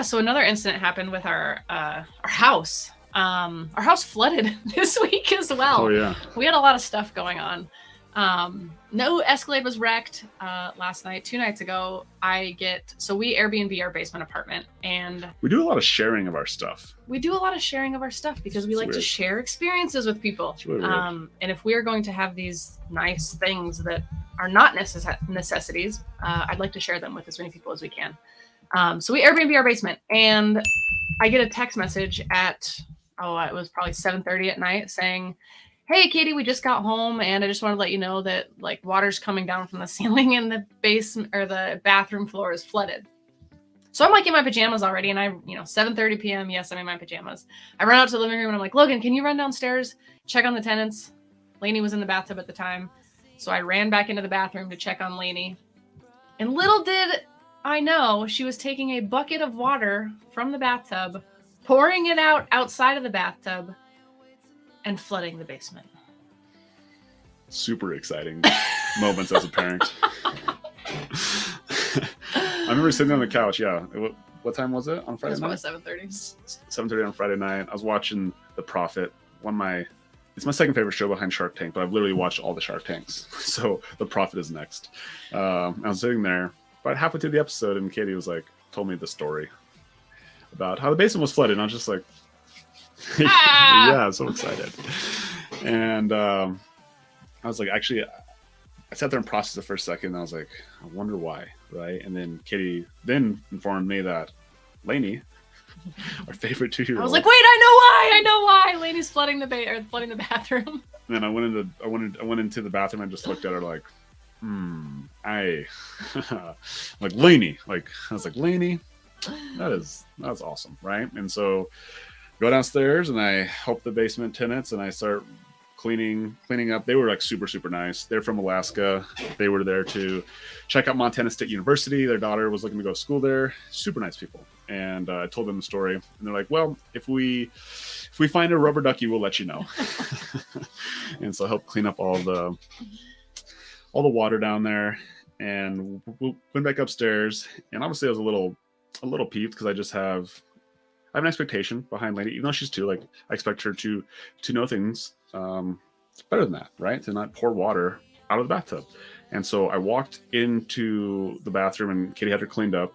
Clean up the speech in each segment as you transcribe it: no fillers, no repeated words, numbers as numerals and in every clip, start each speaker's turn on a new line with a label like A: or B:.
A: So another incident happened with our house. Our house flooded this week as well.
B: Oh yeah.
A: We had a lot of stuff going on. No Escalade was wrecked last night. 2 nights ago, we Airbnb our basement apartment, and
B: we do a lot of sharing of our stuff.
A: We do a lot of sharing of our stuff because we like to share experiences with people.
B: It's really weird.
A: And if we are going to have these nice things that are not necessities, I'd like to share them with as many people as we can. So we Airbnb our basement, and I get a text message at it was probably 7:30 at night saying, "Hey Katie, we just got home, and I just wanted to let you know that like water's coming down from the ceiling and the basement or the bathroom floor is flooded." So I'm like in my pajamas already, and 7:30 p.m. Yes, I'm in my pajamas. I run out to the living room and I'm like, "Logan, can you run downstairs, check on the tenants?" Lainey was in the bathtub at the time, so I ran back into the bathroom to check on Lainey. And little did I know she was taking a bucket of water from the bathtub, pouring it out outside of the bathtub, and flooding the basement.
B: Super exciting moments as a parent. I remember sitting on the couch. Yeah. What time was it on Friday night?
A: It was probably 7:30.
B: 7:30 on Friday night. I was watching The Profit. It's my second favorite show behind Shark Tank, but I've literally watched all the Shark Tanks. So The Profit is next. I was sitting there about halfway through the episode, and Katie told me the story about how the basement was flooded. And I was just like, yeah, so excited. And I was like, actually, I sat there and processed it for a second. And I was like, I wonder why, right? And then Katie then informed me that Lainey, our favorite 2-year-old.
A: I was like, wait, I know why. Lainey's flooding the bathroom.
B: And then I went into the bathroom and just looked at her like, like Lainey. Like I was like, Lainey, that's awesome, right? And so go downstairs and I help the basement tenants and I start cleaning up. They were like super, super nice. They're from Alaska. They were there to check out Montana State University. Their daughter was looking to go to school there. Super nice people. And I told them the story and they're like, well, if we find a rubber ducky, we'll let you know. And so I helped clean up all the water down there and we went back upstairs. And obviously I was a little peeved because I have an expectation behind Lainey, even though she's 2. Like I expect her to know things better than that, right? To not pour water out of the bathtub. And so I walked into the bathroom and Katie had her cleaned up,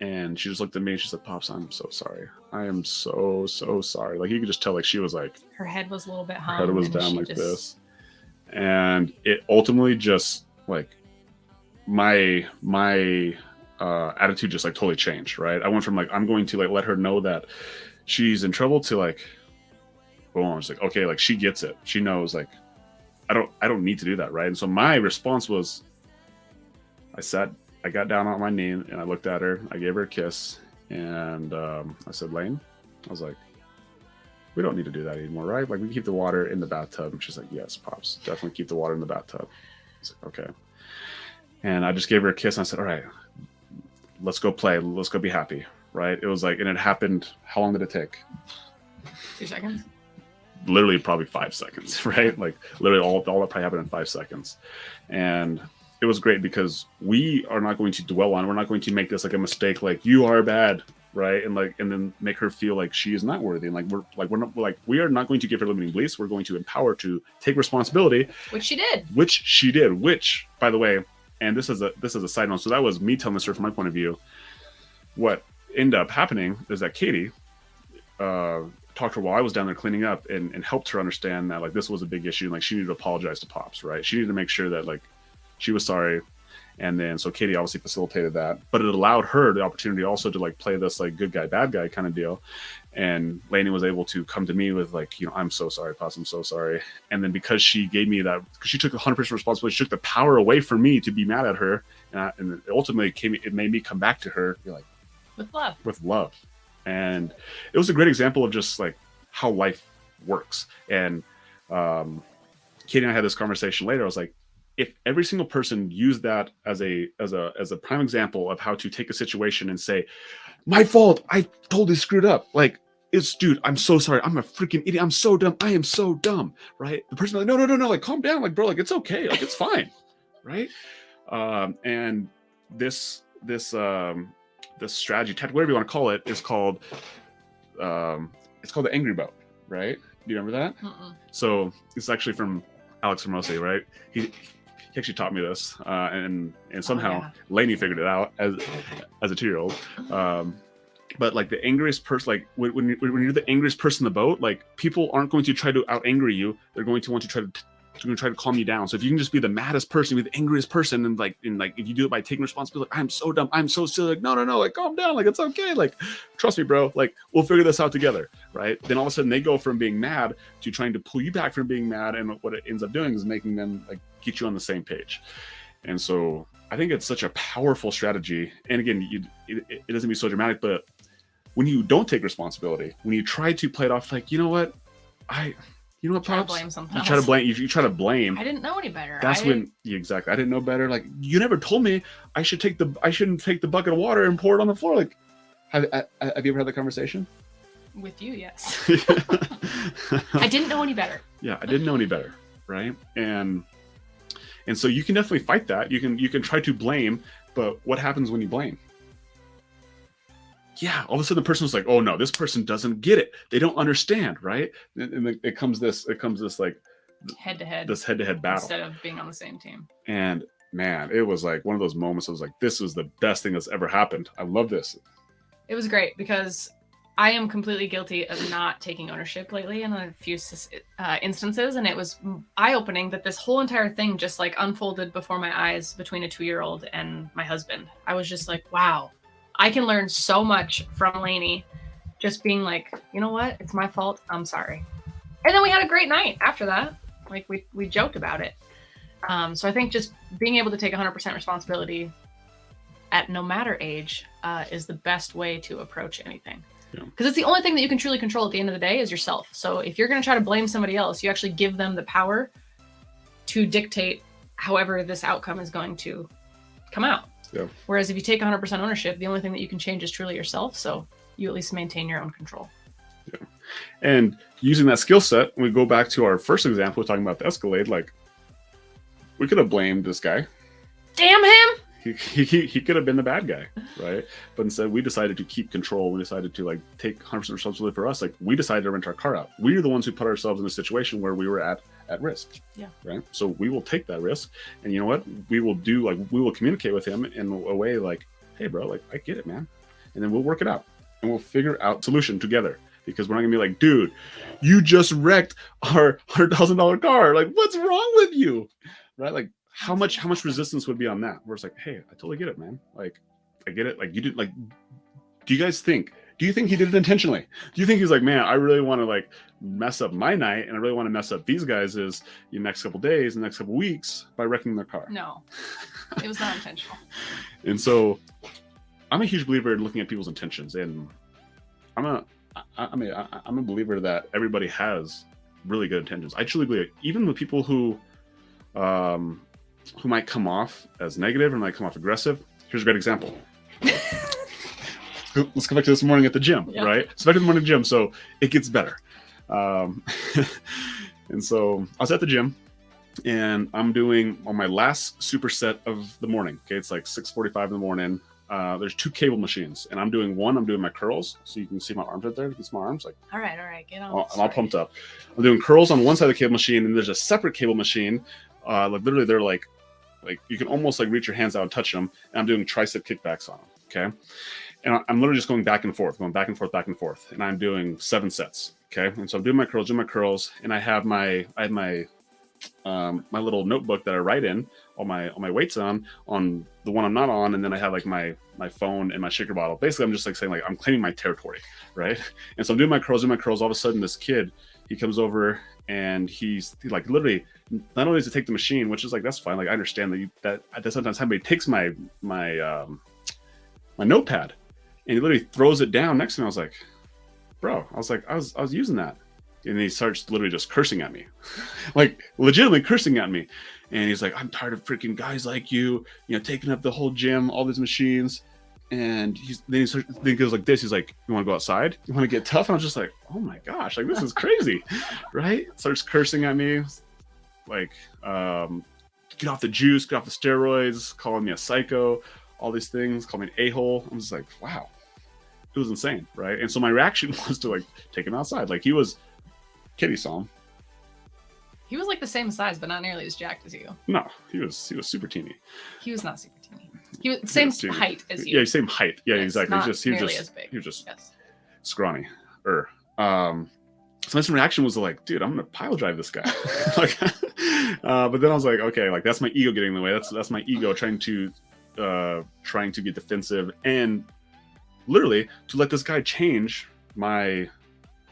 B: and she just looked at me and she said, "Pops, I'm so sorry. I am so sorry." Like you could just tell, like she was like
A: her head was a little bit hung.
B: Her head was down like this, and it ultimately just like my attitude just like totally changed, right? I went from like I'm going to like let her know that she's in trouble to like, boom, I was like, okay, like she gets it. She knows like I don't need to do that, right? And so my response was I got down on my knee and I looked at her, I gave her a kiss, and I said, Lane, I was like, we don't need to do that anymore, right? Like we can keep the water in the bathtub. And she's like, yes, Pops, definitely keep the water in the bathtub. I was like, okay. And I just gave her a kiss and I said, all right, let's go play. Let's go be happy, right? It was like, and it happened. How long did it take?
A: 2 seconds.
B: Literally probably 5 seconds, right? Like literally all that probably happened in 5 seconds. And it was great because we are not going to dwell on, we're not going to make this like a mistake, like you are bad, right? And then make her feel like she is not worthy. And we are not going to give her limiting beliefs. We're going to empower her to take responsibility.
A: Which she did.
B: Which, by the way, and this is a side note. So that was me telling this story from my point of view. What ended up happening is that Katie talked to her while I was down there cleaning up and helped her understand that like this was a big issue. And, like she needed to apologize to Pops, right? She needed to make sure that like she was sorry. And then so Katie obviously facilitated that, but it allowed her the opportunity also to like play this like good guy, bad guy kind of deal. And Lainey was able to come to me with like, I'm so sorry, Pops, I'm so sorry. And then because she gave me that, because she took 100% responsibility, she took the power away from me to be mad at her. And it ultimately it made me come back to her, be like, with love. And it was a great example of just like how life works. And Katie and I had this conversation later. I was like, if every single person used that as a prime example of how to take a situation and say, my fault, I totally screwed up. Like, dude, I'm so sorry. I'm a freaking idiot. I'm so dumb. I am so dumb. Right? The person like, no, like calm down. Like, bro, like it's okay. Like it's fine. Right? And this this strategy, tactic, whatever you want to call it, is called it's called the angry boat, right? Do you remember that?
A: Mm-mm.
B: So it's actually from Alex Hermosi, right? He actually taught me this, and somehow Lainey figured it out as a 2-year-old. But like the angriest person, like when you're the angriest person in the boat, like people aren't going to try to out angry you. They're going to want to try to calm you down. So if you can just be the maddest person, be the angriest person, and like if you do it by taking responsibility, like, I'm so dumb, I'm so silly, like no, like calm down, like it's okay, like trust me, bro, like we'll figure this out together, right? Then all of a sudden they go from being mad to trying to pull you back from being mad, and what it ends up doing is making them like get you on the same page. And so I think it's such a powerful strategy. And again, it doesn't be so dramatic, but when you don't take responsibility, when you try to play it off like, you know what,
A: Try to blame something else.
B: You try to blame.
A: I didn't know any better.
B: That's when exactly. I didn't know better. Like you never told me I shouldn't take the bucket of water and pour it on the floor. Like, have you ever had that conversation?
A: With you, yes. I didn't know any better.
B: Yeah, I didn't know any better, right? And so you can definitely fight that. You can try to blame, but what happens when you blame? Yeah, all of a sudden the person was like, "Oh no, this person doesn't get it. They don't understand," right? And it comes this like
A: head-to-head
B: battle
A: instead of being on the same team.
B: And man, it was like one of those moments. I was like, "This was the best thing that's ever happened. I love this."
A: It was great because I am completely guilty of not taking ownership lately in a few instances, and it was eye-opening that this whole entire thing just like unfolded before my eyes between a 2-year-old and my husband. I was just like, wow. I can learn so much from Lainey just being like, you know what? It's my fault. I'm sorry. And then we had a great night after that. Like we joked about it. So I think just being able to take 100% responsibility at no matter age is the best way to approach anything. Because it's the only thing that you can truly control at the end of the day is yourself. So if you're going to try to blame somebody else, you actually give them the power to dictate however this outcome is going to come out.
B: Yeah.
A: Whereas if you take 100% ownership, the only thing that you can change is truly yourself. So you at least maintain your own control.
B: Yeah. And using that skill set, we go back to our first example, talking about the Escalade. Like, we could have blamed this guy.
A: Damn him!
B: He could have been the bad guy, right? But instead, we decided to keep control. We decided to like take 100% responsibility for us. Like, we decided to rent our car out. We are the ones who put ourselves in a situation where we were at risk.
A: Yeah.
B: Right. So we will take that risk, and you know what? We will communicate with him in a way like, hey, bro, like I get it, man, and then we'll work it out, and we'll figure out solution together. Because we're not gonna be like, dude, you just wrecked our $100,000 car. Like, what's wrong with you? Right? Like, how much resistance would be on that? Where it's like, hey, I totally get it, man. Like, I get it. Like, you did. Like, do you think he did it intentionally? Do you think he's like, man, I really want to like mess up my night, and I really want to mess up these guys' the next couple days, the next couple weeks by wrecking their car?
A: No, it was not intentional.
B: And so, I'm a huge believer in looking at people's intentions, and I'm a believer that everybody has really good intentions. I truly believe it. Even with people who might come off as negative and might come off aggressive. Here's a great example. Let's go back to this morning at the gym, right? So back to the morning gym, so it gets better. And so I was at the gym, and I'm doing on my last superset of the morning. Okay, it's like 6:45 in the morning. There's 2 cable machines, and I'm doing my curls, so you can see my arms right there. You can see my arms, like.
A: All right, get on.
B: I'm all pumped up. I'm doing curls on one side of the cable machine, and there's a separate cable machine. Like literally, they're like you can almost like reach your hands out and touch them. And I'm doing tricep kickbacks on them. Okay, and I'm literally just going back and forth, and I'm doing 7 sets. Okay, and so I'm doing my curls, and I have my little notebook that I write in all my weights on the one I'm not on, and then I have like my phone and my shaker bottle. Basically, I'm just like saying like I'm claiming my territory, right? And so I'm doing my curls. All of a sudden, this kid, he comes over, and he like literally not only does he take the machine, which is like that's fine. Like I understand that sometimes happens, but he takes my notepad, and he literally throws it down next to me. I was like, bro, I was using that. And he starts literally just cursing at me, like legitimately cursing at me. And he's like, I'm tired of freaking guys like you, taking up the whole gym, all these machines. And then he goes like this. He's like, you want to go outside? You want to get tough? And I was just like, oh my gosh, like this is crazy, right? Starts cursing at me, like, get off the juice, get off the steroids, calling me a psycho, all these things, called me an a-hole. I'm just like, wow, it was insane, right? And so my reaction was to like take him outside. Like Kitty saw him.
A: He was like the same size, but not nearly as jacked as you.
B: No, he was super teeny.
A: He was not super teeny. He was same height as you.
B: Yeah, same height. Yeah,
A: yes,
B: exactly.
A: Not
B: he was
A: nearly
B: just
A: as big.
B: he was just
A: yes.
B: scrawny. So my reaction was like, dude, I'm gonna pile drive this guy. Like, but then I was like, okay, like that's my ego getting in the way. That's my ego trying to get defensive and literally to let this guy change my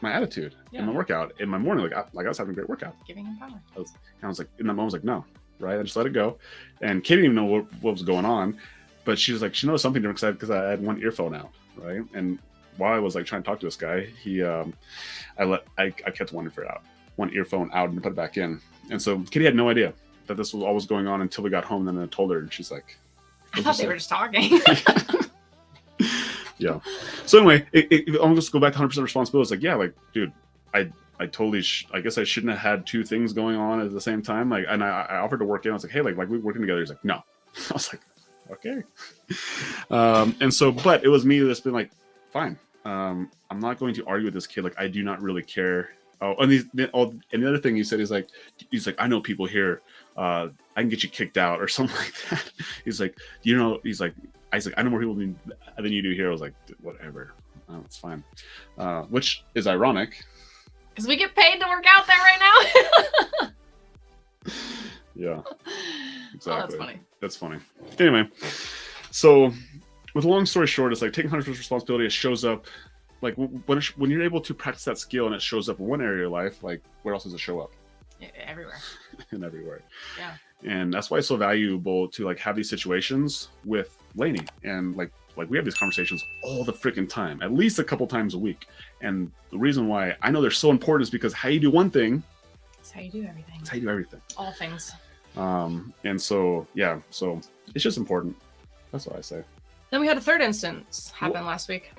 B: attitude in my workout in my morning. Like I was having a great workout,
A: giving him power.
B: I was like, in that moment, I was like, no, right? I just let it go. And Katie didn't even know what was going on, but she was like, she knows something different because I had one earphone out, right? And while I was like trying to talk to this guy, I kept one earphone out and put it back in. And so Kitty had no idea that this was all was going on until we got home. And then I told her, and she's like,
A: I thought they were just talking.
B: Yeah. So anyway, I'll just go back to 100% responsibility. It's like, yeah, like, dude, I totally, I guess I shouldn't have had two things going on at the same time. Like, and I offered to work in. I was like, hey, like we working together. He's like, no. I was like, okay. And so, but it was me that's been like, fine. I'm not going to argue with this kid. Like, I do not really care. Oh, and the other thing he said is like, I know people here. I can get you kicked out or something like that. He's like, you know, I know more people than you do here. I was like, whatever. Oh, it's fine. Which is ironic.
A: Because we get paid to work out there right now.
B: Yeah. Exactly.
A: Oh, that's funny.
B: That's funny. Anyway, so with a long story short, it's like taking 100% responsibility. It shows up like when you're able to practice that skill and it shows up in one area of your life, like where else does it show up?
A: Everywhere.
B: And everywhere.
A: Yeah.
B: And that's why it's so valuable to like have these situations with Lainey. And like we have these conversations all the freaking time, at least a couple times a week. And the reason why I know they're so important is because how you do one thing,
A: it's how you do everything.
B: It's how you do everything.
A: All things.
B: And so yeah, so it's just important. That's what I say.
A: Then we had a third instance happen last week.